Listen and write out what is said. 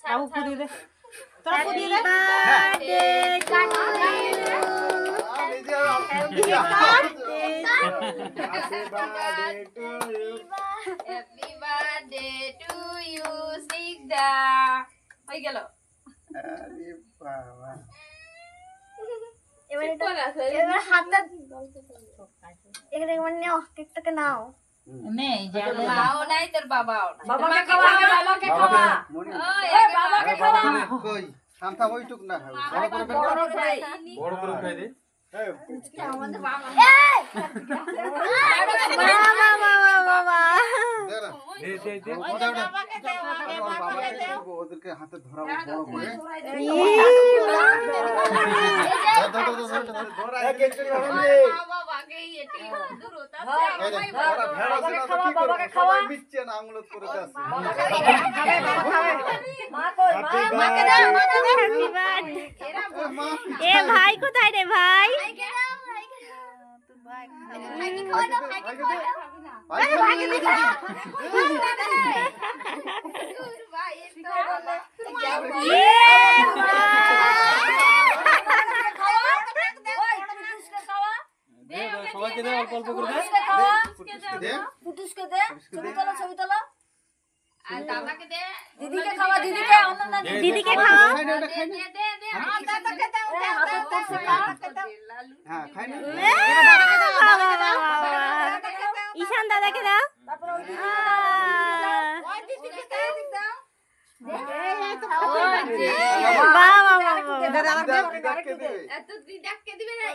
বাবু ফুদিয়ে দে, তোরা ফুদিয়ে দে। Happy birthday to you সিগদা হয়ে গেল। আরে বাবা এবার হাতটা এখানে মানে নাও, কেকটাকে নাও। নেই জালে মাও নাই তোর বাবাও নাই। বাবাকে খাওয়া, বাবাকে খাওয়া। মনি এই বাবাকে খাওয়া। কই থামথা ওইটুক না বড় করে বের কর। বড় করে উঠাই দে। আমাদের বাবা বাবা দাঁড়া দে দে দে। ওদেরকে হাতে ধরাবো বড় করে বাবাকে এটি দূর হতে বাবাকে খাওয়া। বিচ্ছে না আঙুলত করে যাচ্ছে মা কই, মা? মাকে দাও, মাকে দাও, হ্যাপি বার্থডে। এ ভাই কোথায় রে ভাই? দে সবাইকে দে, অল্প অল্প করে দে। পুটুসকে দে, ছবি তোলো, ছবি তোলো। আর দাদাকে দে, দিদিকে খাওয়া, দিদিকে, অনন্যা দে, দে, দিদিকে সবাইকে খাওয়া। দে। দে দে দে আমার দাদাকে দাও, হাতে তোরছে খা। হ্যাঁ খাই না ঈশান দাদাকে দাও। তারপরে ওই দিদিকে বাবা বাবা দিদাকে দিবে এত দিদাকে দিবে না